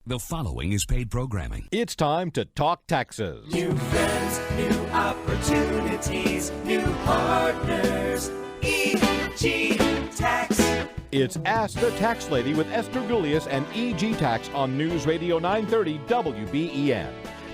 The following is paid programming. It's time to talk taxes. New friends, new opportunities, new partners. EG Tax. It's Ask the Tax Lady with Esther Gulius and EG Tax on News Radio 930 WBEN.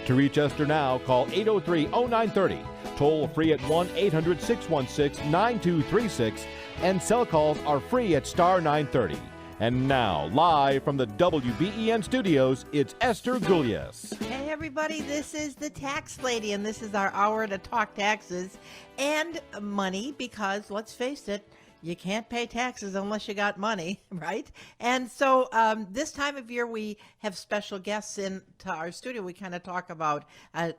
To reach Esther now, call 803-0930. Toll free at 1-800-616-9236. And cell calls are free at star 930. And now, live from the WBEN studios, it's Esther Gulius. Hey everybody, this is the Tax Lady, and this is our hour to talk taxes and money, because let's face it, you can't pay taxes unless you got money, right? And so this time of year, we have special guests into our studio. We kind of talk about a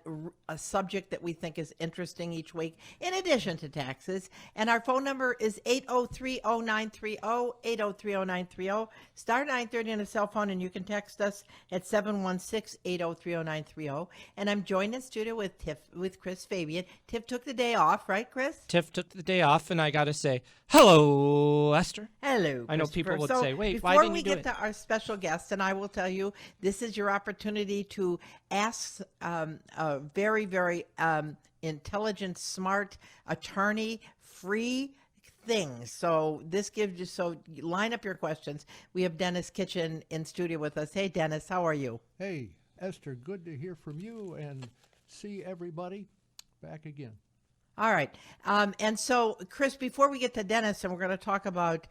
subject that we think is interesting each week, in addition to taxes. And our phone number is 803-0930, 803-0930, star 930 on a cell phone, and you can text us at 716-803-0930. And I'm joined in studio with Chris Fabian. Tiff took the day off, right, Chris? Tiff took the day off, and I got to say, hello, Esther. Hello, I know people would say, wait, why before didn't we you do get it? to our special guest, and I will tell you, this is your opportunity to ask a very, very intelligent, smart attorney free things. So this gives you, so line up your questions. We have Denis Kitchen in studio with us. Hey, Denis, how are you? Hey, Esther, good to hear from you and see everybody back again. All right. And so, Chris, before we get to Denis, and we're going to talk about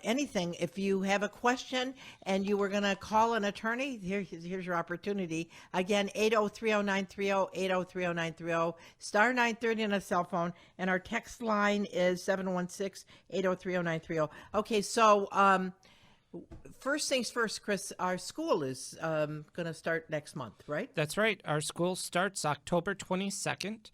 anything, if you have a question and you were going to call an attorney, here's your opportunity. Again, 803-0930, 803-0930, star 930 on a cell phone, and our text line is 716-803-0930. Okay, so first things first, Chris, our school is going to start next month, right? That's right. Our school starts October 22nd.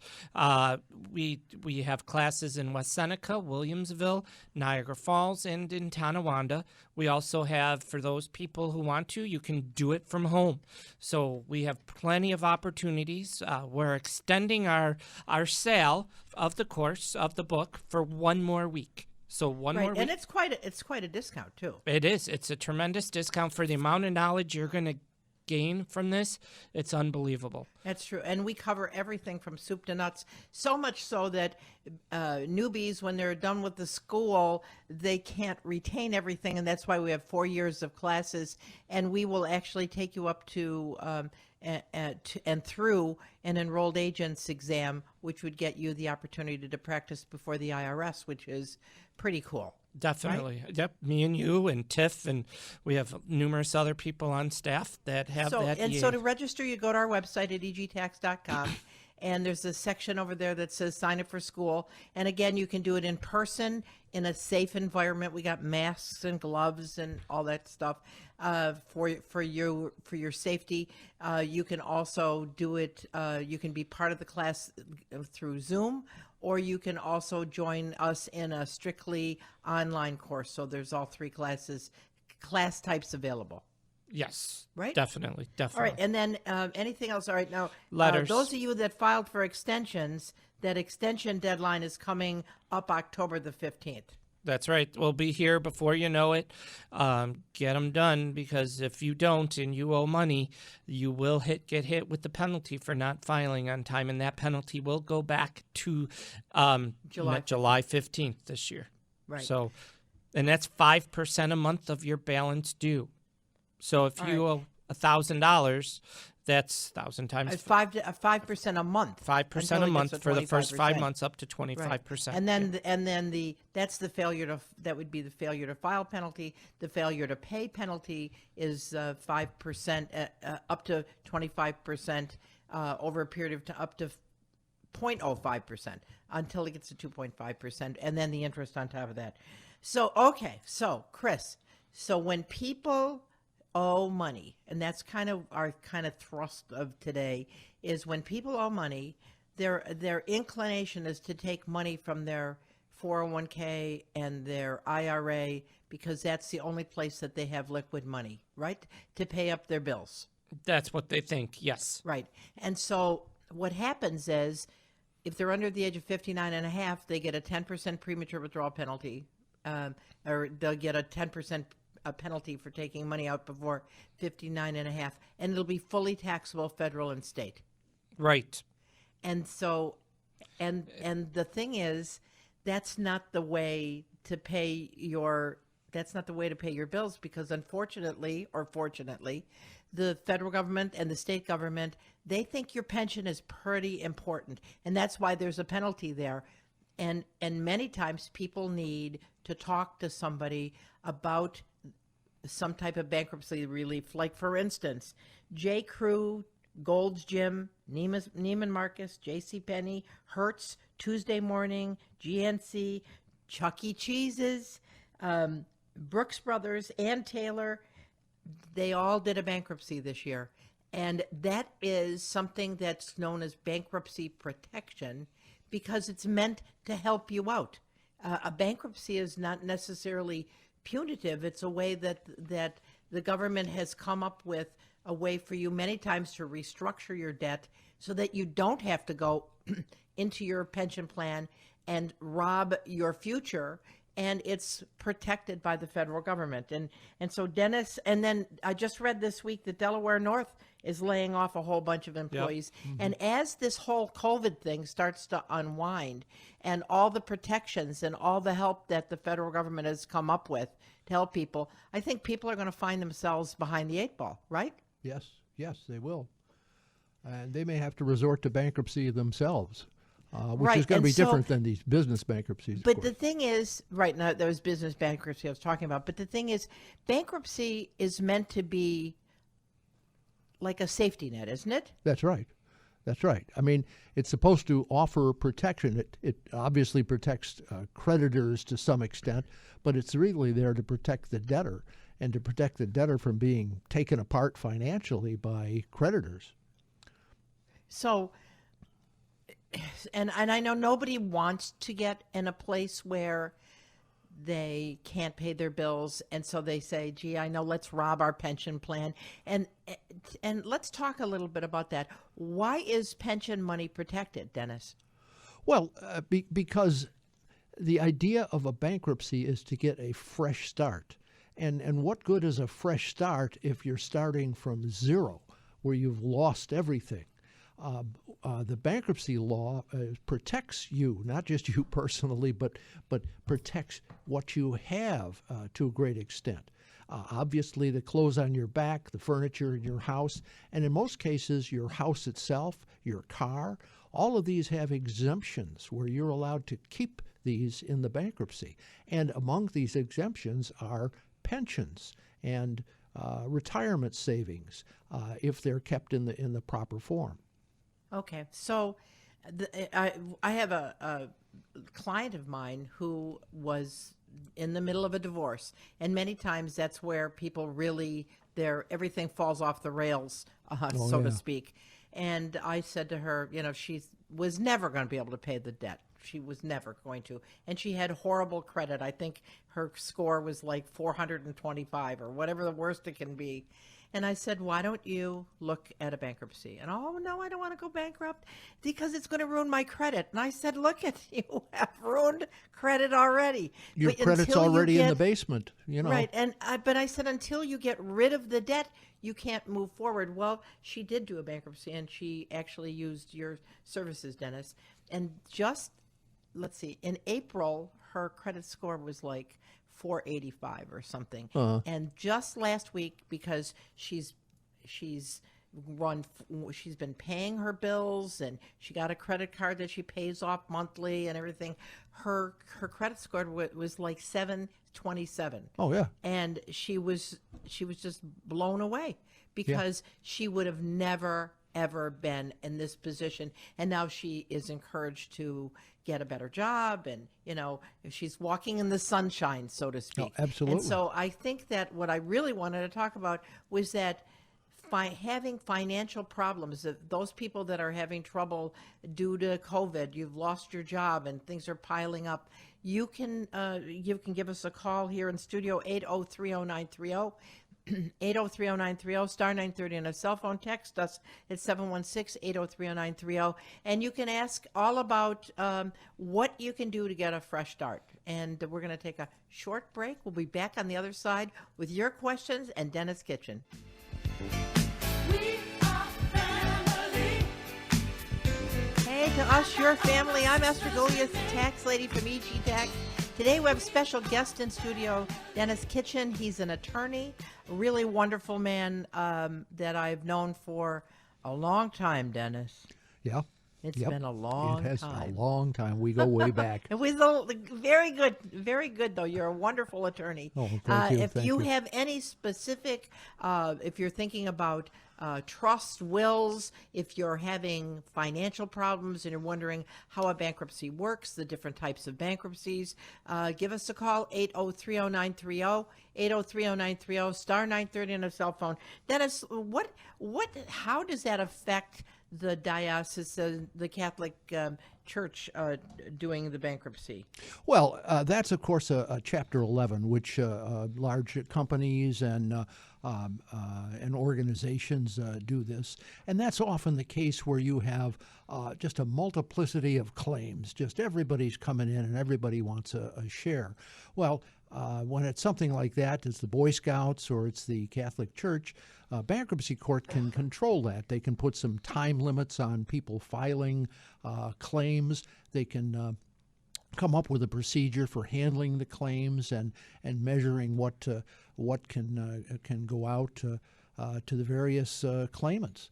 We have classes in West Seneca, Williamsville, Niagara Falls, and in Tonawanda. We also have, for those people who want to, you can do it from home. So we have plenty of opportunities. We're extending our sale of the course, of the book, for one more week. So one more week. And it's quite a discount too. It is. It's a tremendous discount for the amount of knowledge you're going to gain from this. It's unbelievable. That's true. And we cover everything from soup to nuts, so much so that newbies, when they're done with the school, they can't retain everything. And that's why we have 4 years of classes. And we will actually take you up to and through an enrolled agent's exam, which would get you the opportunity to practice before the IRS, which is pretty cool. Definitely. Right? Yep. Me and you and Tiff, and we have numerous other people on staff that have that. And so to register, you go to our website at egtax.com. And there's a section over there that says sign up for school. And again, you can do it in person in a safe environment. We got masks and gloves and all that stuff for your safety. You can also do it. You can be part of the class through Zoom, or you can also join us in a strictly online course. So there's all three class types available. Yes. Right? Definitely. All right. And then anything else? All right. Now, letters. Those of you that filed for extensions, that extension deadline is coming up October the 15th. That's right. We'll be here before you know it. Get them done, because if you don't and you owe money, you will get hit with the penalty for not filing on time, and that penalty will go back to July 15th this year. Right. So, and that's 5% a month of your balance due. So if you owe $1,000, that's 1,000 times 5% a month. 5% a month for the first 5 months, up to 25%. Right. And then that's the that would be the failure to file penalty. The failure to pay penalty is 5% up to 25% over a period of up to 0.05% until it gets to 2.5%, and then the interest on top of that. So Chris, so when people owe money, and that's kind of our thrust of today, is when people owe money, their inclination is to take money from their 401k and their IRA, because that's the only place that they have liquid money, right, to pay up their bills. That's what they think, yes. Right. And so what happens is, if they're under the age of 59 and a half, they get a 10% premature withdrawal penalty, or they'll get a 10% a penalty for taking money out before 59 and a half, and it'll be fully taxable federal and state. Right. And so, and the thing is, that's not the way to pay your bills, because unfortunately or fortunately, the federal government and the state government, they think your pension is pretty important, and that's why there's a penalty there. And many times people need to talk to somebody about some type of bankruptcy relief. Like, for instance, J. Crew, Gold's Gym, Neiman Marcus, J.C. Penney, Hertz, Tuesday Morning, GNC, Chuck E. Cheese's, Brooks Brothers, Ann Taylor, they all did a bankruptcy this year. And that is something that's known as bankruptcy protection, because it's meant to help you out. A bankruptcy is not necessarily punitive. It's a way that the government has come up with, a way for you many times to restructure your debt so that you don't have to go into your pension plan and rob your future, and it's protected by the federal government. And so Denis, and then I just read this week that Delaware North is laying off a whole bunch of employees. Yep. Mm-hmm. And as this whole COVID thing starts to unwind, and all the protections and all the help that the federal government has come up with to help people, I think people are going to find themselves behind the eight ball, right? Yes, they will. And they may have to resort to bankruptcy themselves. Which right. is going to be different than these business bankruptcies. But the thing is, right now, there was business bankruptcy I was talking about, but the thing is, bankruptcy is meant to be like a safety net, isn't it? That's right. I mean, it's supposed to offer protection. It obviously protects creditors to some extent, but it's really there to protect the debtor, and to protect the debtor from being taken apart financially by creditors. So, and I know nobody wants to get in a place where they can't pay their bills, and so they say, gee, I know, let's rob our pension plan. And let's talk a little bit about that. Why is pension money protected, Denis? Well, because the idea of a bankruptcy is to get a fresh start. And what good is a fresh start if you're starting from zero, where you've lost everything? The bankruptcy law protects you, not just you personally, but protects what you have to a great extent. Obviously, the clothes on your back, the furniture in your house, and in most cases, your house itself, your car, all of these have exemptions where you're allowed to keep these in the bankruptcy. And among these exemptions are pensions and retirement savings if they're kept in the proper form. Okay, so I have a client of mine who was in the middle of a divorce, and many times that's where people really, everything falls off the rails, so to speak. And I said to her, she was never going to be able to pay the debt. She was never going to. And she had horrible credit. I think her score was like 425 or whatever the worst it can be. And I said, why don't you look at a bankruptcy? And, oh, no, I don't want to go bankrupt because it's going to ruin my credit. And I said, look, you have ruined credit already. Your credit's already in the basement, Right. But I said, until you get rid of the debt, you can't move forward. Well, she did do a bankruptcy, and she actually used your services, Denis. And just, let's see, in April, her credit score was like 485 or something. Uh-huh. And just last week, because she's been paying her bills, and she got a credit card that she pays off monthly and everything, her credit score was like 727. Oh yeah. And she was just blown away, because she would have never ever been in this position, and now she is encouraged to get a better job, and she's walking in the sunshine, so to speak. Oh, absolutely. And so I think that what I really wanted to talk about was that having financial problems, those people that are having trouble due to COVID, you've lost your job and things are piling up, you can give us a call here in studio, 8030930. 8030930, star 930 on a cell phone. Text us at 716-8030930, and you can ask all about what you can do to get a fresh start. and we're going to take a short break. We'll be back on the other side with your questions and Denis Kitchen. We are family. Hey, to us, your family. I'm Esther Goliath, tax lady from EG Tax. Today we have a special guest in studio, Denis Kitchen. He's an attorney, a really wonderful man that I've known for a long time, Denis. Yeah. It's been a long time. It has a long time. We go way back. It was very good, though. You're a wonderful attorney. Oh, thank you. If Thank you you. have any specific, if you're thinking about trust wills, if you're having financial problems and you're wondering how a bankruptcy works, the different types of bankruptcies, give us a call, 8030930, 8030930, star 930 on a cell phone. Denis, how does that affect the diocese, the Catholic Church doing the bankruptcy? Well, that's, of course, a Chapter 11, which large companies and organizations do this. And that's often the case where you have just a multiplicity of claims. Just everybody's coming in and everybody wants a share. Well, when it's something like that, it's the Boy Scouts or it's the Catholic Church, bankruptcy court can control that. They can put some time limits on people filing claims. They can come up with a procedure for handling the claims and measuring what can go out to the various claimants.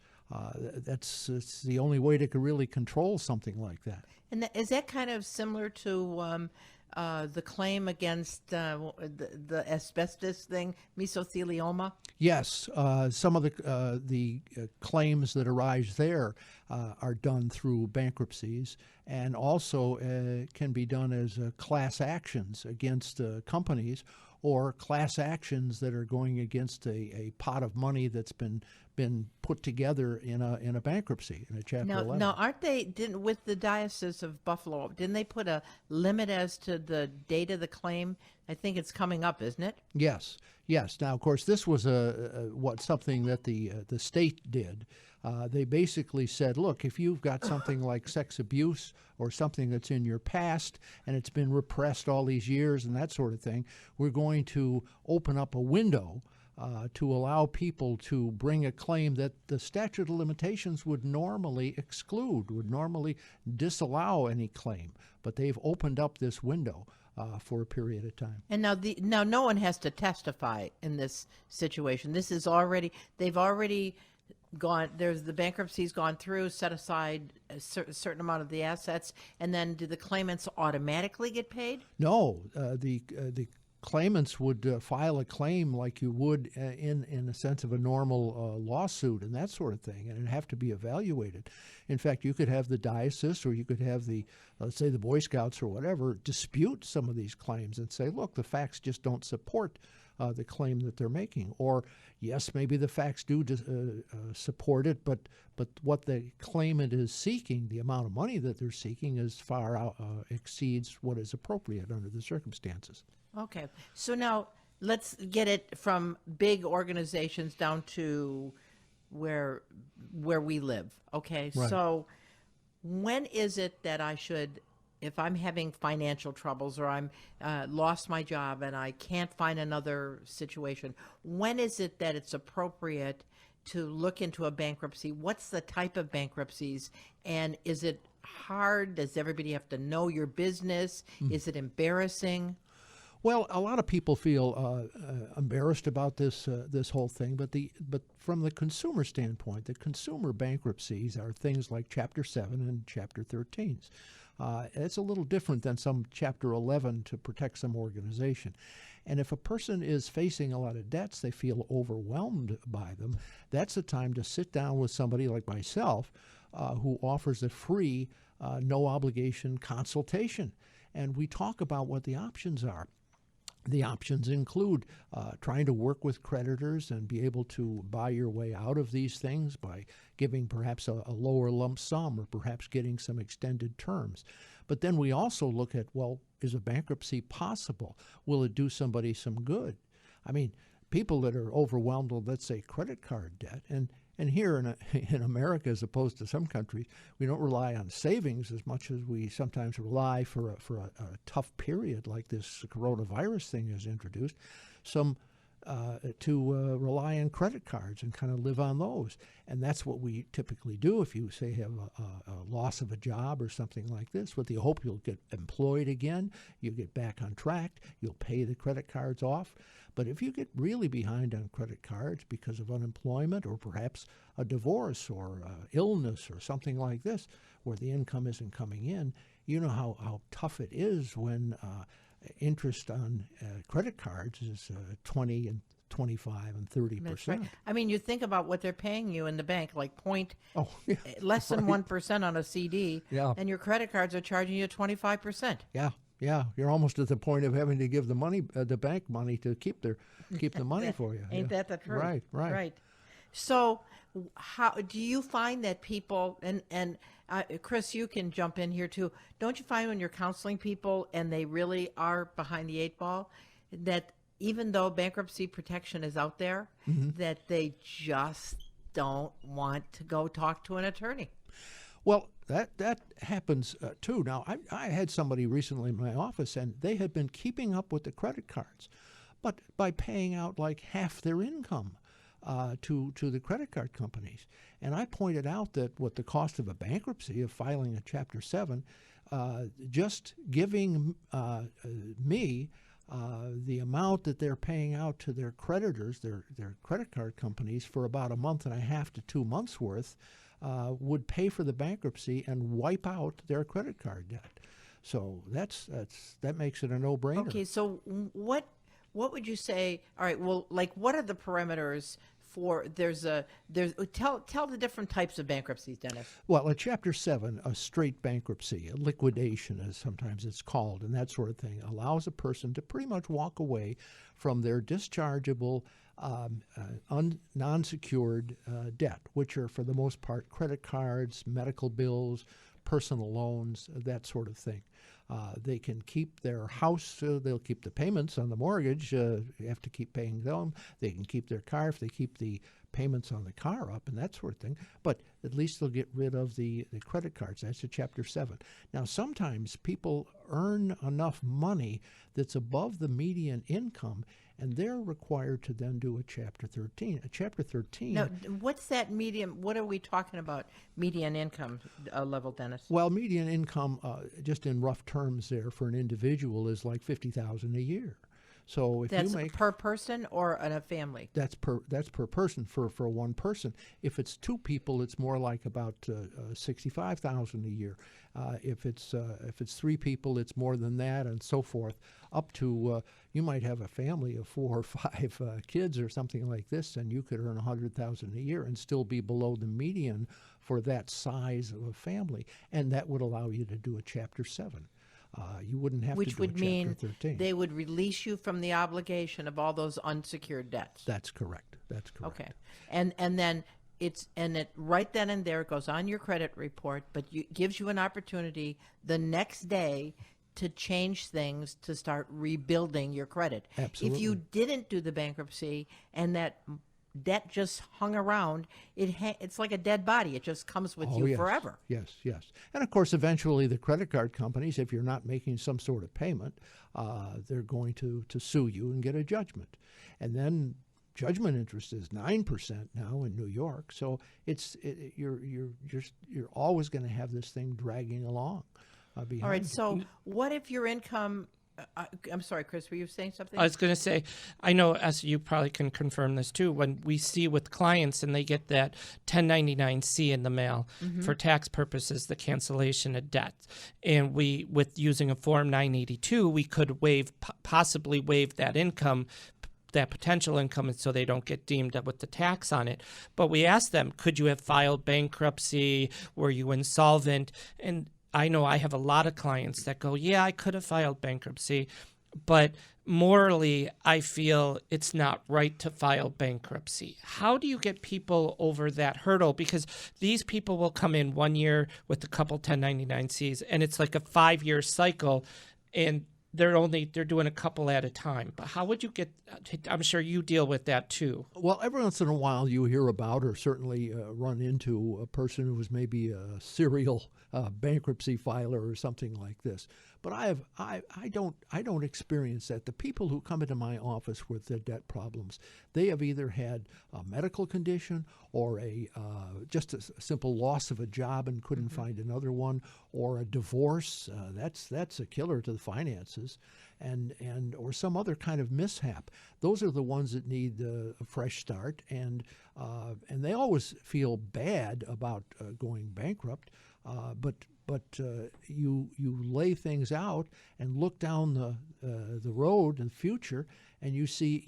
It's the only way to really control something like that. And is that kind of similar to the claim against the asbestos thing, mesothelioma? Yes, some of the claims that arise there are done through bankruptcies, and also can be done as class actions against companies, or class actions that are going against a pot of money that's been put together in a bankruptcy, in a Chapter 11. Now, with the Diocese of Buffalo, didn't they put a limit as to the date of the claim? I think it's coming up, isn't it? Yes. Now, of course, this was something that the state did. They basically said, look, if you've got something like sex abuse or something that's in your past and it's been repressed all these years and that sort of thing, we're going to open up a window to allow people to bring a claim that the statute of limitations would normally exclude, would normally disallow any claim. But they've opened up this window for a period of time. And now no one has to testify in this situation. They've already gone, the bankruptcy's gone through, set aside a certain amount of the assets, and then do the claimants automatically get paid? No, the claimants would file a claim like you would in a sense of a normal lawsuit and that sort of thing, and it'd have to be evaluated. In fact, you could have the diocese, or you could have let's say the Boy Scouts or whatever, dispute some of these claims and say, look, the facts just don't support the claim that they're making. Or, yes, maybe the facts do support it, but what the claimant is seeking, the amount of money that they're seeking, is far exceeds what is appropriate under the circumstances. Okay. So now let's get it from big organizations down to where we live. Okay. Right. So when is it that I should, if I'm having financial troubles or I'm lost my job and I can't find another situation, when is it that it's appropriate to look into a bankruptcy? What's the type of bankruptcies, and is it hard? Does everybody have to know your business? Is it embarrassing? Well, a lot of people feel embarrassed about this whole thing, but from the consumer standpoint, the consumer bankruptcies are things like Chapter 7 and Chapter 13s. It's a little different than some Chapter 11 to protect some organization. And if a person is facing a lot of debts, they feel overwhelmed by them, that's the time to sit down with somebody like myself who offers a free, no-obligation consultation. And we talk about what the options are. The options include trying to work with creditors and be able to buy your way out of these things by giving perhaps a lower lump sum, or perhaps getting some extended terms. But then we also look at, well, is a bankruptcy possible? Will it do somebody some good? I mean, people that are overwhelmed with, let's say, credit card debt, and And here in America, as opposed to some countries, we don't rely on savings as much as we sometimes rely for a tough period like this coronavirus thing is introduced. To rely on credit cards and kind of live on those. And that's what we typically do if you, say, have a loss of a job or something like this. With the hope you'll get employed again, you'll get back on track, you'll pay the credit cards off. But if you get really behind on credit cards because of unemployment or perhaps a divorce or illness or something like this where the income isn't coming in, you know how tough it is when interest on credit cards is 20 and 25 and 30%. That's right. I mean, you think about what they're paying you in the bank, like less than right. 1% on a CD, Yeah. and your credit cards are charging you 25%. Yeah, you're almost at the point of having to give the bank money to keep the money for you. Ain't Yeah. that the truth? Right. So, how do you find that people and Chris, you can jump in here too. Don't you find when you're counseling people and they really are behind the eight ball, that even though bankruptcy protection is out there, that they just don't want to go talk to an attorney? Well, that happens too. Now, I had somebody recently in my office, and they had been keeping up with the credit cards, but by paying out like half their income to the credit card companies. And I pointed out that what the cost of a bankruptcy, of filing a Chapter 7, just giving me the amount that they're paying out to their creditors, their credit card companies, for about a month and a half to 2 months worth, would pay for the bankruptcy and wipe out their credit card debt. So that makes it a no-brainer. Okay, so what would you say? All right, well, like, what are the parameters for? Tell the different types of bankruptcies, Dennis. Well, a Chapter 7, a straight bankruptcy, a liquidation, as sometimes it's called, and that sort of thing, allows a person to pretty much walk away from their dischargeable non-secured debt, which are for the most part credit cards, medical bills, personal loans, that sort of thing. They can keep their house, they'll keep the payments on the mortgage, you have to keep paying them. They can keep their car if they keep the payments on the car up and that sort of thing. But at least they'll get rid of the credit cards. That's a Chapter 7. Now, sometimes people earn enough money that's above the median income, and they're required to then do a Chapter 13. A Chapter 13... Now, what's that median? What are we talking about, median income level, Dennis? Well, median income, just in rough terms there, for an individual is like $50,000 a year. So if That's you make... per person or in a family? That's per person for one person. If it's two people, it's more like about $65,000 a year. If it's three people, it's more than that, and so forth. Up to you might have a family of 4 or 5 kids or something like this, and you could earn $100,000 a year and still be below the median for that size of a family, and that would allow you to do a Chapter 7. You wouldn't have Which to do would a Chapter mean 13. they would release you from the obligation of all those unsecured debts. That's correct. That's correct. Okay, and then it right then and there it goes on your credit report, but gives you an opportunity the next day to change things, to start rebuilding your credit. Absolutely. If you didn't do the bankruptcy and that debt just hung around, it's like a dead body. It just comes with you yes. forever. Yes. And of course, eventually the credit card companies, if you're not making some sort of payment, they're going to sue you and get a judgment. And then judgment interest is 9% now in New York. So you're always going to have this thing dragging along behind. All right, you. so what if your income... I'm sorry, Chris, were you saying something? I was going to say, I know, as you probably can confirm this too, when we see with clients and they get that 1099-C in the mail for tax purposes, the cancellation of debt, and with using a Form 982, we could possibly waive that income, that potential income, so they don't get deemed with the tax on it. But we ask them, could you have filed bankruptcy? Were you insolvent? And I know I have a lot of clients that go, yeah, I could have filed bankruptcy, but morally, I feel it's not right to file bankruptcy. How do you get people over that hurdle? Because these people will come in 1 year with a couple 1099-Cs, and it's like a 5-year cycle, and they're doing a couple at a time. But how would you get? I'm sure you deal with that too. Well, every once in a while you hear about or certainly run into a person who is maybe a serial bankruptcy filer or something like this. But I don't experience that. The people who come into my office with their debt problems, they have either had a medical condition or just a simple loss of a job and couldn't find another one, or a divorce. That's a killer to the finances, and or some other kind of mishap. Those are the ones that need a fresh start, and they always feel bad about going bankrupt. But you lay things out and look down the road in the future, and you see,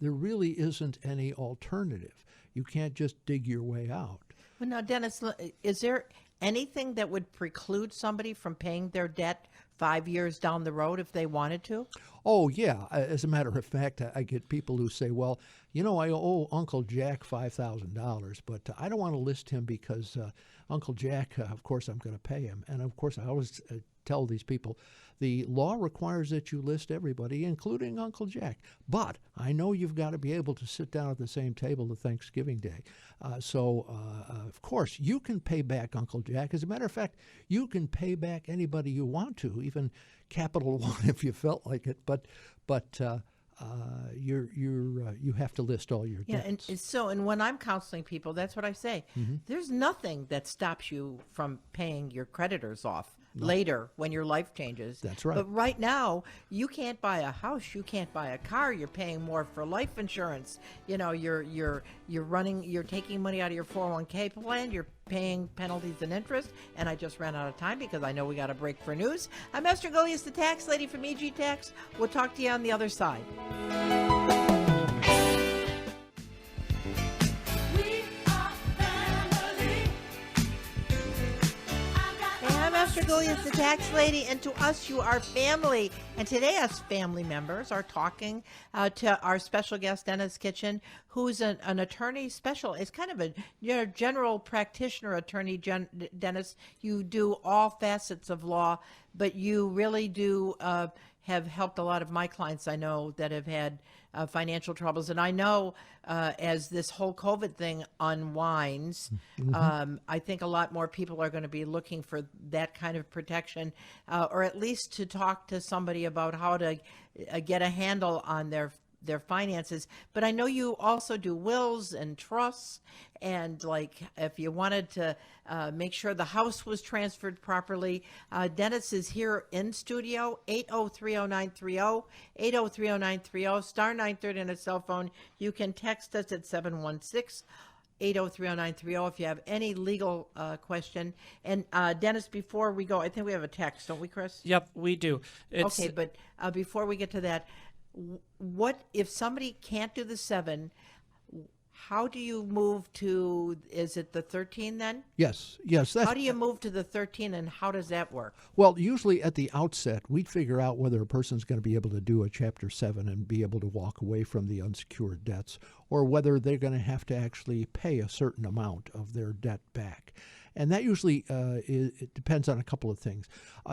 there really isn't any alternative. You can't just dig your way out. Well, now, Dennis, is there anything that would preclude somebody from paying their debt 5 years down the road if they wanted to? Oh, yeah. As a matter of fact, I get people who say, well, I owe Uncle Jack $5,000, but I don't want to list him because Uncle Jack, of course, I'm going to pay him. And, of course, I always tell these people, the law requires that you list everybody, including Uncle Jack. But I know you've got to be able to sit down at the same table at Thanksgiving Day. So, of course, you can pay back Uncle Jack. As a matter of fact, you can pay back anybody you want to, even Capital One if you felt like it. But you have to list all your debts. And when I'm counseling people, that's what I say. Mm-hmm. There's nothing that stops you from paying your creditors off later when your life changes. That's right. But right now, you can't buy a house, you can't buy a car. You're paying more for life insurance. You're taking money out of your 401k plan. You're paying penalties and interest. And I just ran out of time because I know we got a break for news. I'm Esther Golias, the tax lady from EG Tax. We'll talk to you on the other side. We are family. I'm Esther Golias, the tax lady, and to us, you are family. And today, us family members are talking to our special guest, Denis Kitchen, who's an attorney special. It's kind of a general practitioner attorney, Denis. You do all facets of law, but you really do have helped a lot of my clients I know that have had financial troubles. And I know as this whole COVID thing unwinds, I think a lot more people are going to be looking for that kind of protection, or at least to talk to somebody about how to get a handle on their finances. But I know you also do wills and trusts, and like if you wanted to make sure the house was transferred properly, Denis is here in studio. 8030930, 8030930, star 930 on a cell phone. You can text us at 716-8030930 if you have any legal question. And Denis, before we go, I think we have a text, don't we, Chris? Yep, we do. Okay, but before we get to that, what if somebody can't do the 7? How do you move to? Is it the 13 then? Yes. How do you move to the 13, and how does that work? Well, usually at the outset, we'd figure out whether a person's going to be able to do a Chapter 7 and be able to walk away from the unsecured debts, or whether they're going to have to actually pay a certain amount of their debt back. And that usually it depends on a couple of things.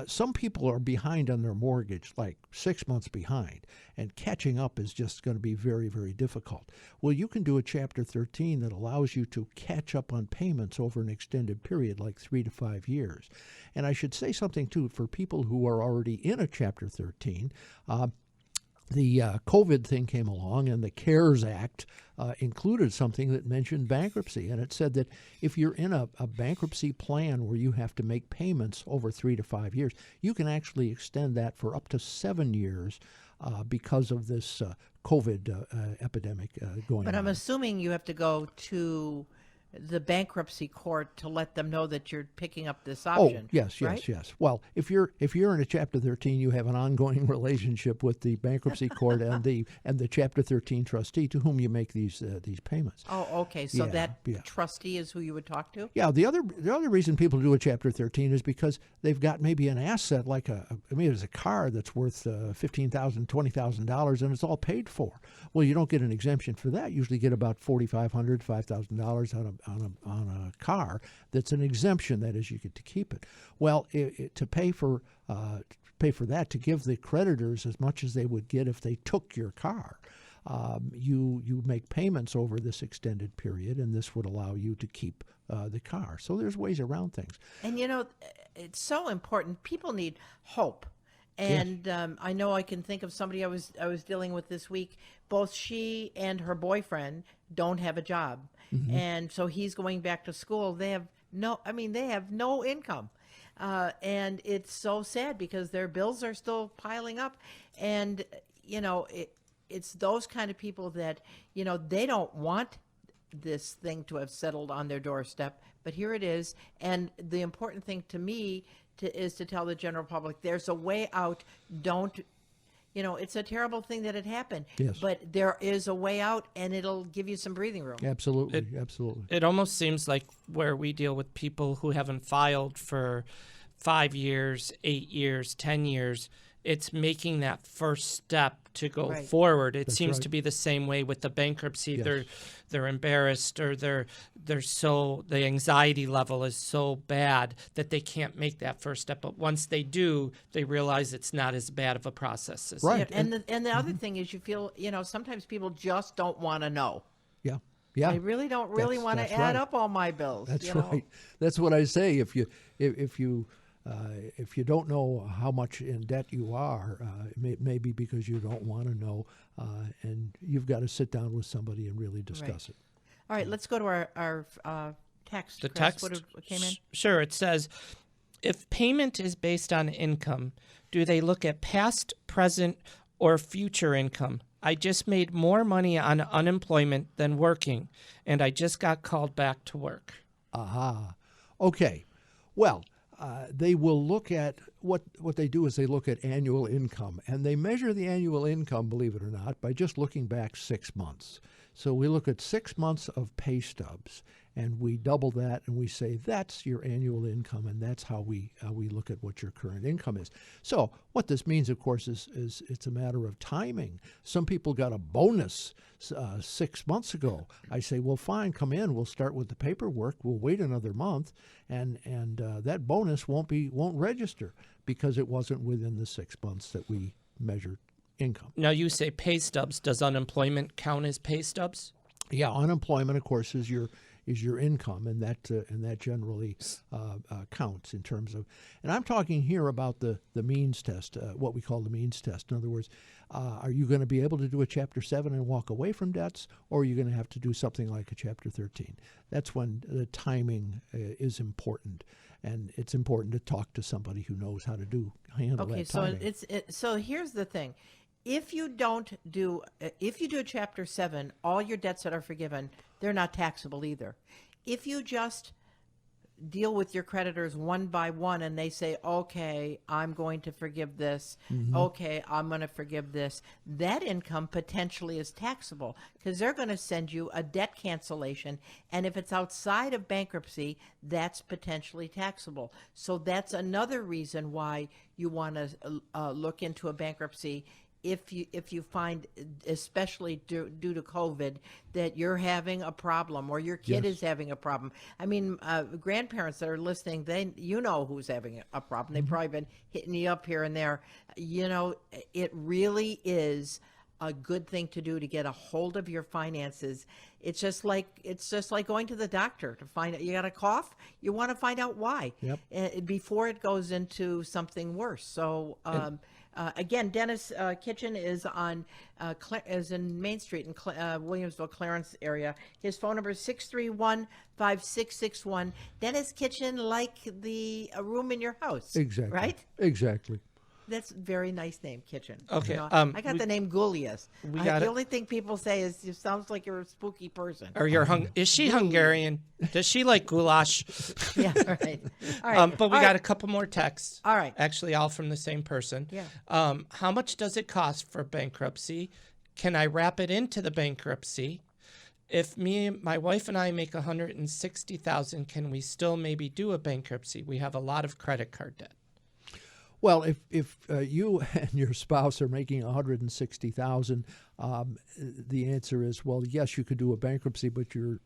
Some people are behind on their mortgage, like 6 months behind, and catching up is just going to be very, very difficult. Well, you can do a Chapter 13 that allows you to catch up on payments over an extended period, like 3 to 5 years. And I should say something, too, for people who are already in a Chapter 13, the COVID thing came along, and the CARES Act included something that mentioned bankruptcy. And it said that if you're in a bankruptcy plan where you have to make payments over 3 to 5 years, you can actually extend that for up to 7 years because of this COVID epidemic going on. But I'm assuming you have to go to the bankruptcy court to let them know that you're picking up this option. Oh, yes. Well, if you're in a Chapter 13, you have an ongoing relationship with the bankruptcy court and the Chapter 13 trustee to whom you make these payments. Oh, okay. So that trustee is who you would talk to? Yeah. The other reason people do a Chapter 13 is because they've got maybe an asset like there's a car that's worth $15,000, $20,000, and it's all paid for. Well, you don't get an exemption for that. You usually get about $4,500, $5,000 on a car that's an exemption. That is, you get to keep it. Well, to pay for that, to give the creditors as much as they would get if they took your car. You make payments over this extended period, and this would allow you to keep the car. So there's ways around things. And it's so important. People need hope. And I know I can think of somebody I was dealing with this week. Both she and her boyfriend don't have a job, and so he's going back to school. They have no income, and it's so sad because their bills are still piling up, and it's those kind of people that they don't want this thing to have settled on their doorstep, but here it is. And the important thing to me is to tell the general public there's a way out. Don't, it's a terrible thing that it happened. Yes. But there is a way out, and it'll give you some breathing room. Absolutely, absolutely. It almost seems like where we deal with people who haven't filed for 5 years, 8 years, 10 years, it's making that first step to go Right. forward. It That's seems right. to be the same way with the bankruptcy. Yes. They're embarrassed, or they're so, the anxiety level is so bad that they can't make that first step. But once they do, they realize it's not as bad of a process as Right. Yeah, and the other thing is you feel, sometimes people just don't want to know. Yeah, yeah. I really don't really want to that's add right. up all my bills. That's right. That's what I say. If you don't know how much in debt you are, it may be because you don't want to know, and you've got to sit down with somebody and really discuss it. All right, let's go to our text. the Chris. text. What came in? Sure. It says, if payment is based on income, do they look at past, present, or future income? I just made more money on unemployment than working, and I just got called back to work. Aha. Okay. Well, they will look at what they do is they look at annual income, and they measure the annual income, believe it or not, by just looking back 6 months. So we look at 6 months of pay stubs, and we double that, and we say that's your annual income, and that's how we look at what your current income is. So what this means, of course, is it's a matter of timing. Some people got a bonus 6 months ago. I say, well, fine, come in. We'll start with the paperwork. We'll wait another month, and that bonus won't register because it wasn't within the 6 months that we measured income. Now, you say pay stubs. Does unemployment count as pay stubs? Yeah, unemployment, of course, is your income, and that generally counts in terms of. And I'm talking here about the means test, what we call the means test. In other words, are you going to be able to do a Chapter 7 and walk away from debts, or are you going to have to do something like a Chapter 13? That's when the timing is important, and it's important to talk to somebody who knows how to handle Okay, that so timing. so here's the thing. If you do a Chapter 7, all your debts that are forgiven, they're not taxable either. If you just deal with your creditors one by one and they say, okay, I'm going to forgive this, okay, I'm going to forgive this, that income potentially is taxable because they're going to send you a debt cancellation, and if it's outside of bankruptcy, that's potentially taxable. So that's another reason why you want to look into a bankruptcy if you find, especially due to COVID, that you're having a problem or your kid is having a problem. I mean, grandparents that are listening, who's having a problem. They've probably been hitting you up here and there. It really is a good thing to do to get a hold of your finances. It's just like going to the doctor to find out you got a cough. You want to find out why before it goes into something worse. So. Again, Denis Kitchen is is in Main Street in Williamsville, Clarence area. His phone number is 631-5661. Dennis Kitchen, like the room in your house. Exactly. Right? Exactly. That's a very nice name, Kitchen. Okay, I got the name Gulius. got The it. only thing people say is it sounds like you're a spooky person. Or is she Hungarian? Does she like goulash? Yeah, all right. All right. But we All got right. a couple more texts. All right. Actually, all from the same person. Yeah. How much does it cost for bankruptcy? Can I wrap it into the bankruptcy? If my wife and I make $160,000, can we still maybe do a bankruptcy? We have a lot of credit card debt. Well, if you and your spouse are making $160,000, the answer is, well, yes, you could do a bankruptcy, but your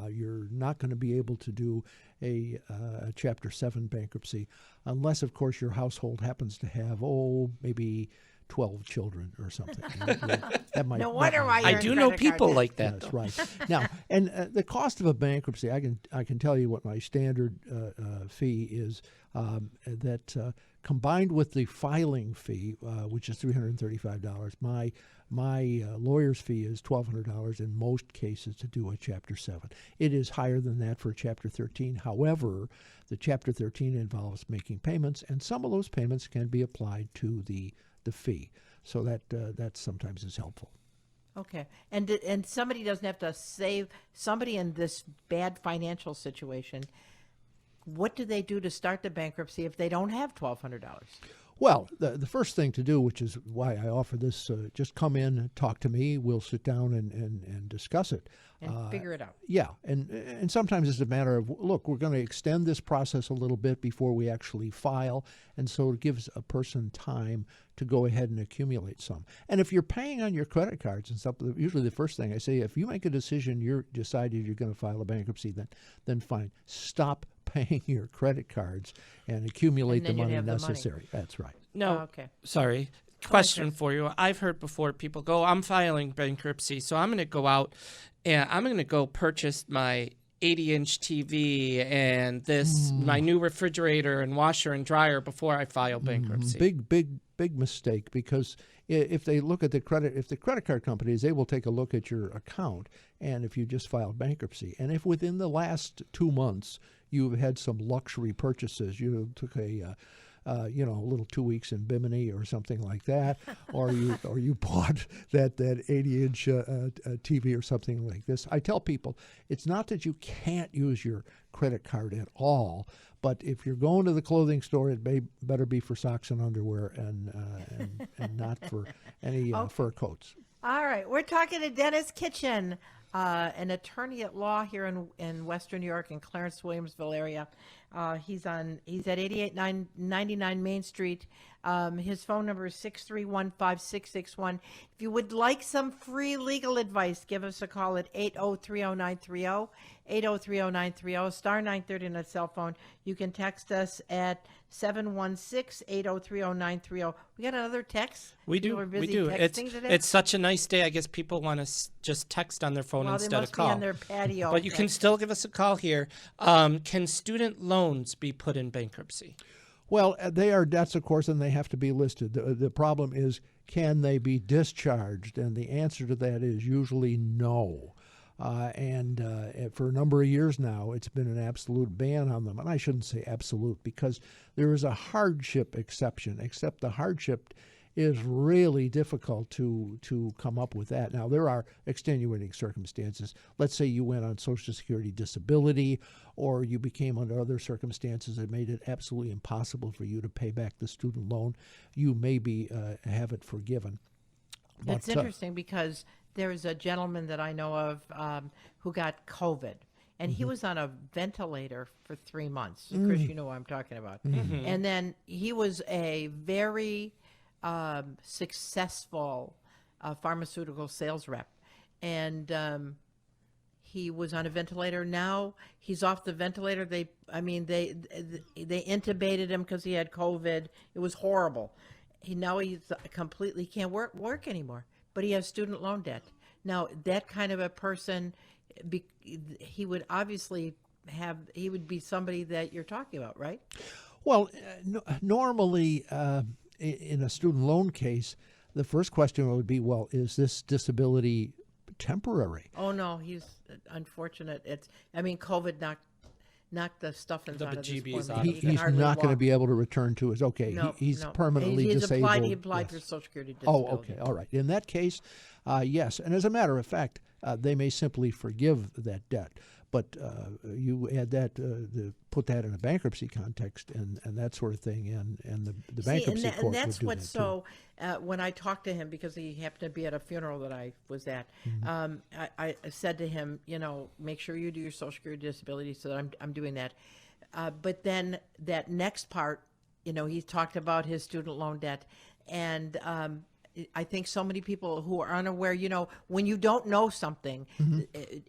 You're not going to be able to do a Chapter 7 bankruptcy unless, of course, your household happens to have, maybe 12 children or something. That might, No wonder why I you're do in know credit card people debt. like that. That's though. right. Now, and the cost of a bankruptcy, I can tell you what my standard fee is. That combined with the filing fee, which is $335, my lawyer's fee is $1,200 in most cases to do a Chapter 7. It is higher than that for Chapter 13. However, the Chapter 13 involves making payments, and some of those payments can be applied to the fee. So that sometimes is helpful. Okay, and somebody doesn't have to save somebody in this bad financial situation. What do they do to start the bankruptcy if they don't have $1,200? Well, the first thing to do, which is why I offer this, just come in, talk to me. We'll sit down and discuss it. And figure it out. Yeah, and sometimes it's a matter of, look, we're going to extend this process a little bit before we actually file, and so it gives a person time to go ahead and accumulate some. And if you're paying on your credit cards and stuff, usually the first thing I say, if you make a decision, you're decided you're going to file a bankruptcy, then fine, stop paying your credit cards and accumulate And then the you'd money have the money. necessary. That's right. No, Okay. sorry. Question for you. I've heard before people go, I'm filing bankruptcy, so I'm going to go out and I'm going to go purchase my 80-inch TV and my new refrigerator and washer and dryer before I file bankruptcy. Big mistake, because if they look at if the credit card companies, they will take a look at your account, and if you just filed bankruptcy, and if within the last 2 months you've had some luxury purchases, you took a little 2 weeks in Bimini or something like that, or you bought that 80-inch TV or something like this. I tell people it's not that you can't use your credit card at all, but if you're going to the clothing store, it better be for socks and underwear and not for any fur coats. All right, we're talking to Denis Kitchen, an attorney at law here in Western New York in Clarence Williamsville area. He's at 8899 Main Street. His phone number is 631-5661. If you would like some free legal advice, give us a call at 8030930, 8030930, star 930 on a cell phone. You can text us at 716-8030930. We got another text? We People do. are busy We do. texting today? It's such a nice day. I guess people want to just text on their phone Well, they instead must of call. be on their patio. But you can still give us a call here. Can student loans be put in bankruptcy? Well, they are debts, of course, and they have to be listed. The problem is, can they be discharged? And the answer to that is usually no. And for a number of years now, it's been an absolute ban on them. And I shouldn't say absolute, because there is a hardship exception, except the hardship is really difficult to come up with that. Now, there are extenuating circumstances. Let's say you went on Social Security disability, or you became under other circumstances that made it absolutely impossible for you to pay back the student loan. You maybe have it forgiven. That's interesting, because there's a gentleman that I know of who got COVID, and he was on a ventilator for 3 months. Chris, you know what I'm talking about. And then he was a very successful pharmaceutical sales rep, and he was on a ventilator. Now he's off the ventilator. They intubated him because he had COVID. It was horrible. He's completely can't work anymore. But he has student loan debt. Now that kind of a person, he would obviously he would be somebody that you're talking about, right? Well, normally in a student loan case, the first question would be, well, is this disability temporary? Oh no, he's unfortunate. COVID knocked the stuff inside of his bejeebies poor out man. of He him. can He's hardly not going to walk. be able to return to his. Okay, No, he's no. permanently He's disabled. He applied for Yes. Social Security Oh, disability. okay, all right. In that case, yes. And as a matter of fact, they may simply forgive that debt. But you add that, put that in a bankruptcy context and that sort of thing, and the bankruptcy court and that's would do what's that so. When I talked to him, because he happened to be at a funeral that I was at, I said to him, make sure you do your Social Security disability. So that I'm doing that. But then that next part, he talked about his student loan debt, and I think so many people who are unaware, when you don't know something,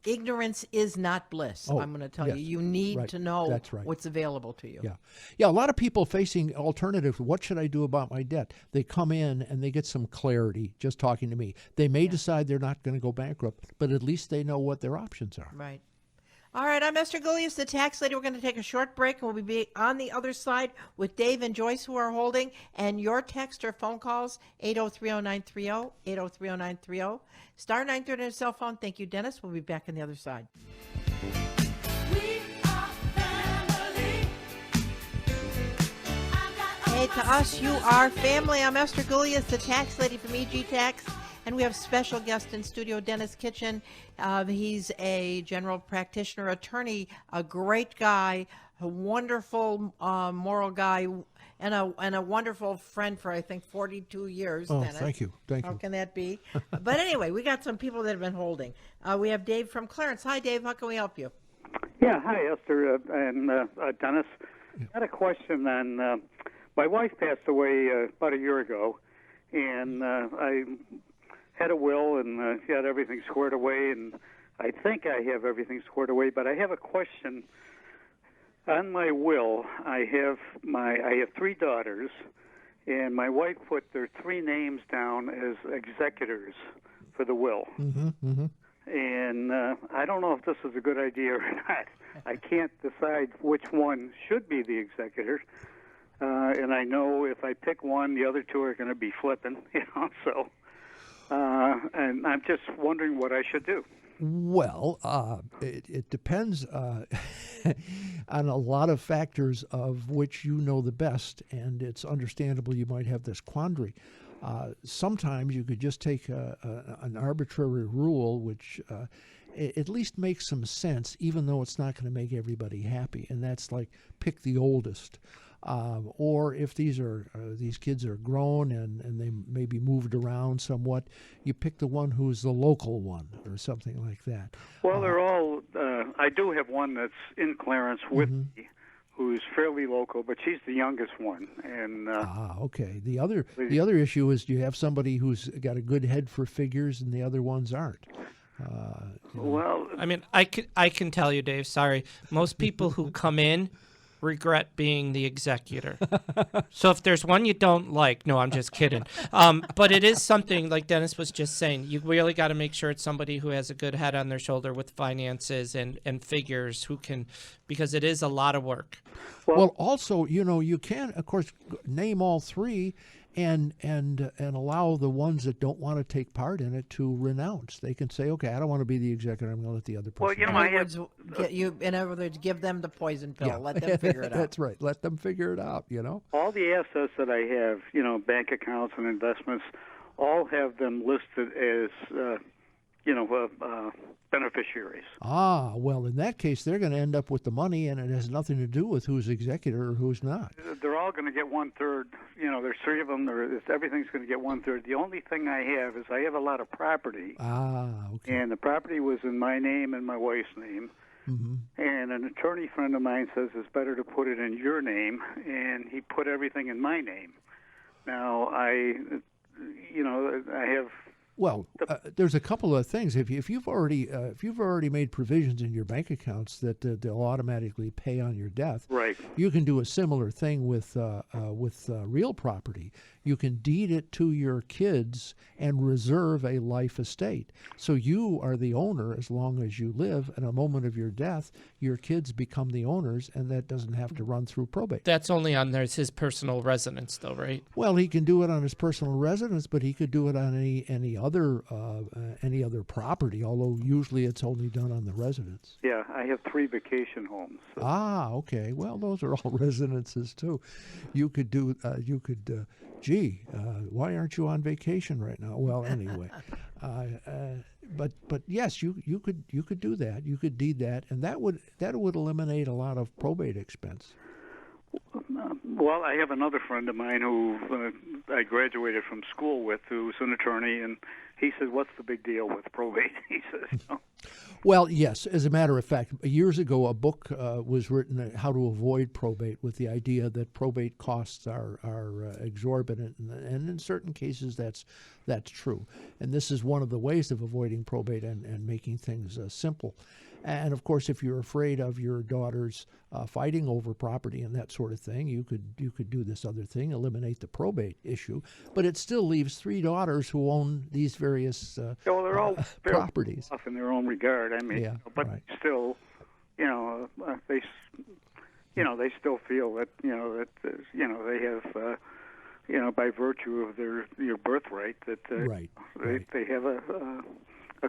ignorance is not bliss. Oh, I'm going to tell yes. you. You need Right. to know That's right. what's available to you. Yeah. Yeah, a lot of people facing alternatives. What should I do about my debt? They come in and they get some clarity just talking to me. They may decide they're not going to go bankrupt, but at least they know what their options are. Right. All right, I'm Esther Gullius, the tax lady. We're going to take a short break, and we'll be on the other side with Dave and Joyce, who are holding, and your text or phone calls, 8030930, 8030930, star 930 on your cell phone. Thank you, Dennis. We'll be back on the other side. We are family. Hey, to us, you are family. I'm Esther Gullius, the tax lady from EG Tax. And we have special guest in studio, Denis Kitchen. He's a general practitioner, attorney, a great guy, a wonderful moral guy, and a wonderful friend for, I think, 42 years. Oh, Denis. thank you. Thank How you. can that be? But anyway, we got some people that have been holding. We have Dave from Clarence. Hi, Dave. How can we help you? Yeah, hi, Esther and Dennis. I had a question on my wife passed away about a year ago, and I had a will and got everything squared away, and I think I have everything squared away, but I have a question. On my will, I have 3 daughters, and my wife put their 3 names down as executors for the will. And I don't know if this is a good idea or not. I can't decide which one should be the executor. And I know if I pick one, the other 2 are going to be flipping, so... and I'm just wondering what I should do. Well, it depends on a lot of factors of which you know the best, and it's understandable you might have this quandary. Sometimes you could just take an arbitrary rule, which at least makes some sense, even though it's not going to make everybody happy, and that's like pick the oldest. Or if these kids are grown and they maybe moved around somewhat, you pick the one who's the local one or something like that. Well, they're all. I do have one that's in Clarence with me, who's fairly local, but she's the youngest one. And okay. The other issue is, do you have somebody who's got a good head for figures and the other ones aren't? well, I mean, I can tell you, Dave, sorry. Most people who come in regret being the executor. So if there's one you don't like, no, I'm just kidding. But it is something, like Dennis was just saying, you really got to make sure it's somebody who has a good head on their shoulder with finances and figures who can, because it is a lot of work. Well, also, you can, of course, name all 3 and allow the ones that don't want to take part in it to renounce. They can say, okay, I don't want to be the executor. I'm going to let the other person. well, I have. In other words, give them the poison pill. Yeah. Let them figure it out. That's right. Let them figure it out, All the assets that I have, bank accounts and investments, all have them listed as, beneficiaries. Well, in that case, they're going to end up with the money, and it has nothing to do with who's executor or who's not. They're all going to get 1/3. There's 3 of them. Everything's going to get 1/3. The only thing I have is I have a lot of property. Okay. And the property was in my name and my wife's name. And an attorney friend of mine says it's better to put it in your name, and he put everything in my name. Now, I have. Well, there's a couple of things. If you've already made provisions in your bank accounts that they'll automatically pay on your death, Right. you can do a similar thing with real property. You can deed it to your kids and reserve a life estate. So you are the owner as long as you live. At a moment of your death, your kids become the owners, and that doesn't have to run through probate. That's only on his personal residence, though, right? Well, he can do it on his personal residence, but he could do it on any other property. Although usually it's only done on the residence. Yeah, I have 3 vacation homes. So. Okay. Well, those are all residences too. You could do. Why aren't you on vacation right now? Well, anyway, but yes, you could do that. You could deed that, and that would eliminate a lot of probate expense. Well, I have another friend of mine who I graduated from school with, who's an attorney, and he said, "What's the big deal with probate?" He says, you know. Well, yes. As a matter of fact, years ago, a book was written, How to Avoid Probate, with the idea that probate costs are exorbitant, and in certain cases that's true. And this is one of the ways of avoiding probate and making things simple. And of course, if you're afraid of your daughters fighting over property and that sort of thing, you could do this other thing, eliminate the probate issue. But it still leaves 3 daughters who own these various They're all very properties. off in their own regard. I mean, Yeah, but right. still, they still feel that they have by virtue of your birthright that Right. they have a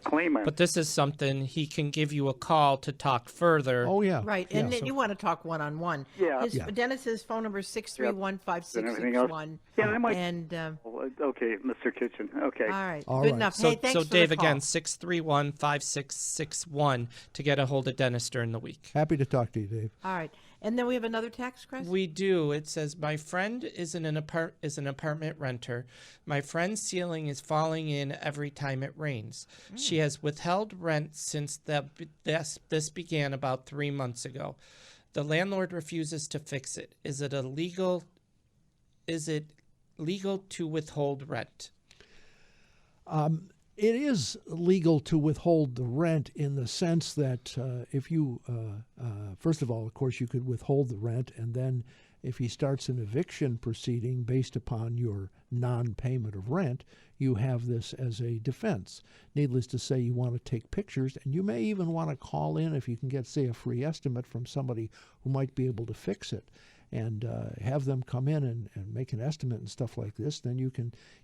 claim on. But this is something he can give you a call to talk further. Oh, yeah. Right, Yeah, and so- you want to talk one-on-one. Yeah. Yeah. Dennis's phone number is 631-5661. Yeah, I might. And, Okay, Mr. Kitchen. Okay. all right, All good right. enough. So, Hey, thanks so for Dave, the call. again, 631-5661 to get a hold of Denis during the week. Happy to talk to you, Dave. All right, and then we have another text, Chris? We do. It says, my friend is an apartment renter. My friend's ceiling is falling in every time it rains. She has withheld rent since this began about 3 months ago. The landlord refuses to fix it. Is it legal to withhold rent? It is legal to withhold the rent in the sense that if you, first of all, of course, you could withhold the rent, and then if he starts an eviction proceeding based upon your non-payment of rent, you have this as a defense. Needless to say, you want to take pictures, and you may even want to call in if you can get, say, a free estimate from somebody who might be able to fix it, and have them come in and make an estimate and stuff like this. Then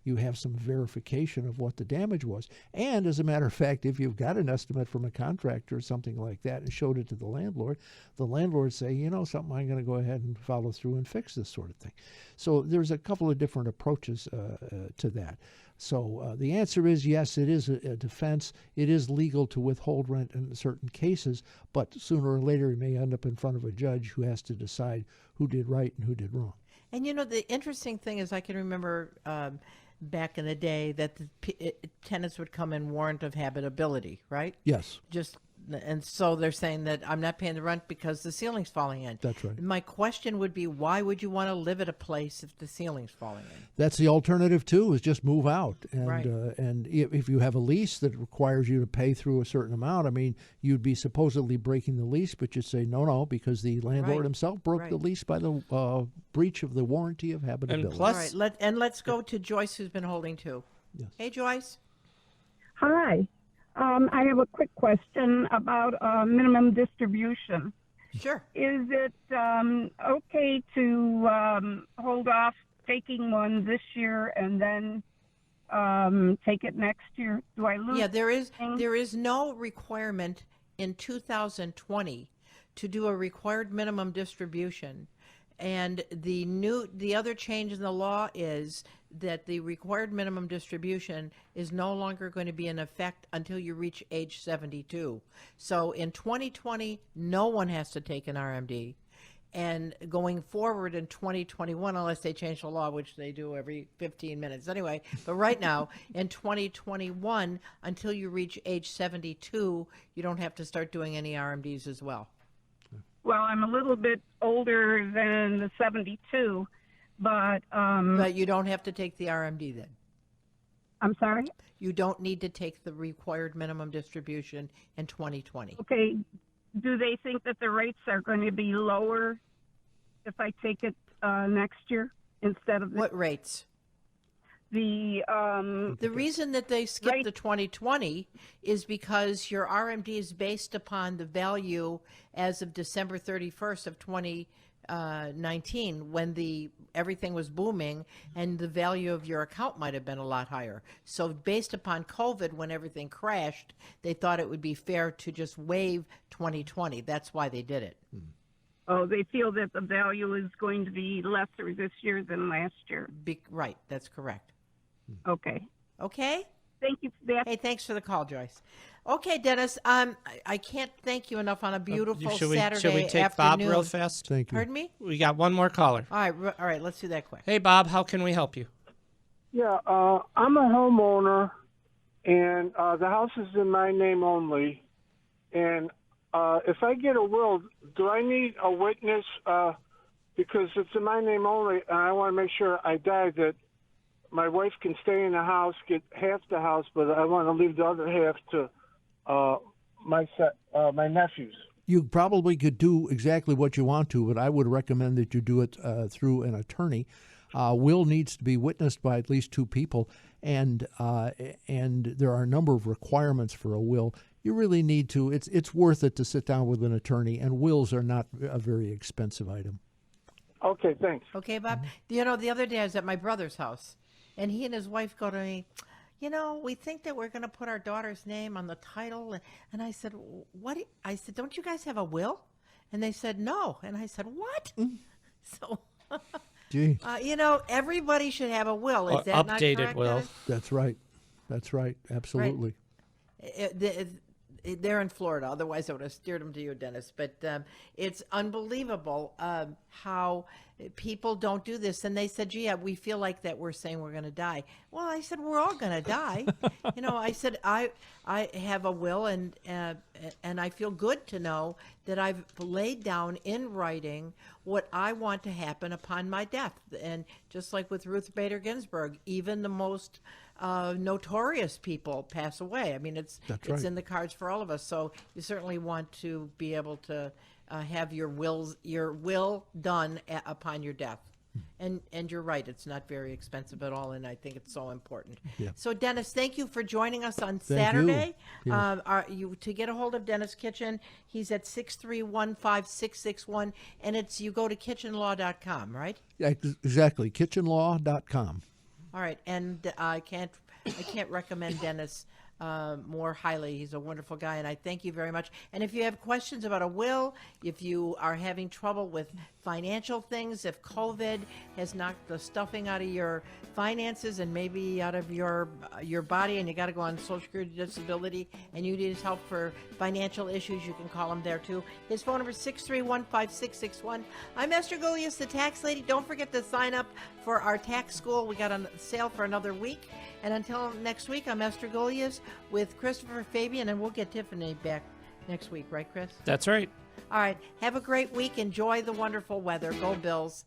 you have some verification of what the damage was. And as a matter of fact, if you've got an estimate from a contractor or something like that and showed it to the landlord say, something, I'm going to go ahead and follow through and fix this sort of thing. So there's a couple of different approaches to that. So the answer is yes, it is a defense. It is legal to withhold rent in certain cases, but sooner or later you may end up in front of a judge who has to decide who did right and who did wrong. And the interesting thing is, I can remember back in the day that the tenants would come in warrant of habitability, right? Yes, And so they're saying that I'm not paying the rent because the ceiling's falling in. that's right. My question would be, why would you want to live at a place if the ceiling's falling in? That's the alternative too, is just move out. And Right. And if you have a lease that requires you to pay through a certain amount, I mean, you'd be supposedly breaking the lease, but you'd say no, because the landlord Right. himself broke the Right. lease by the breach of the warranty of habitability. plus- All right, let's go to Joyce, who's been holding too. Yes. Hey, Joyce. Hi. I have a quick question about minimum distribution. Sure. Is it okay to hold off taking one this year and then take it next year? Do I lose? Yeah, there is no requirement in 2020 to do a required minimum distribution. And the other change in the law is that the required minimum distribution is no longer going to be in effect until you reach age 72. So in 2020, no one has to take an RMD. And going forward in 2021, unless they change the law, which they do every 15 minutes anyway, but right now in 2021, until you reach age 72, you don't have to start doing any RMDs as well. Well, I'm a little bit older than the 72, but But you don't have to take the RMD then. I'm sorry? You don't need to take the required minimum distribution in 2020. Okay. Do they think that the rates are going to be lower if I take it next year instead of What rates? the The reason that they skipped Right. the 2020 is because your RMD is based upon the value as of December 31st of 2019, when everything was booming and the value of your account might have been a lot higher. So based upon COVID, when everything crashed, they thought it would be fair to just waive 2020. That's why they did it. Oh, they feel that the value is going to be lesser this year than last year. Right, that's correct. Okay. Okay? Thank you for that. Hey, thanks for the call, Joyce. Okay, Dennis. I can't thank you enough on a beautiful should we Saturday take Bob afternoon. real fast? Thank you. Pardon me? We got one more caller. All right. Let's do that quick. Hey, Bob, how can we help you? Yeah, I'm a homeowner, and the house is in my name only. And if I get a will, do I need a witness? Because it's in my name only, and I want to make sure I die that my wife can stay in the house, get half the house, but I want to leave the other half to my nephews. You probably could do exactly what you want to, but I would recommend that you do it through an attorney. Will needs to be witnessed by at least two people, and there are a number of requirements for a will. You really need to. It's worth it to sit down with an attorney, and wills are not a very expensive item. Okay, thanks. Okay, Bob. You know, the other day I was at my brother's house, and he and his wife go to me, we think that we're going to put our daughter's name on the title. And I said, what? I said, don't you guys have a will? And they said, no. And I said, what? So, Gee, everybody should have a will. Is that not Updated correct, will. Dennis? that's right. That's right. Absolutely. They're in Florida. Otherwise, I would have steered them to you, Dennis. But it's unbelievable how people don't do this. And they said, gee, we feel like that we're saying we're going to die. Well, I said, we're all going to die. I said, I have a will, and I feel good to know that I've laid down in writing what I want to happen upon my death. And just like with Ruth Bader Ginsburg, even the most notorious people pass away. I mean, it's right. in the cards for all of us. So you certainly want to be able to have your will done upon your death. And you're right, it's not very expensive at all, and I think it's so important. Yeah. So Dennis, thank you for joining us on Thank Saturday. you. Yes. To get a hold of Dennis Kitchen, he's at 631-5661, and you go to kitchenlaw.com, right? Yeah, exactly. Kitchenlaw.com. All right, and I can't recommend Dennis more highly. He's a wonderful guy, and I thank you very much. And if you have questions about a will, if you are having trouble with financial things, if COVID has knocked the stuffing out of your finances and maybe out of your body, and you got to go on Social Security disability, and you need his help for financial issues, you can call him there too. His phone number is 631-5661. I'm Esther Golias, the tax lady. Don't forget to sign up for our tax school. We got a sale for another week. And until next week, I'm Esther Golias with Christopher Fabian, and we'll get Tiffany back next week, right, Chris? That's right. All right. Have a great week. Enjoy the wonderful weather. Go Bills.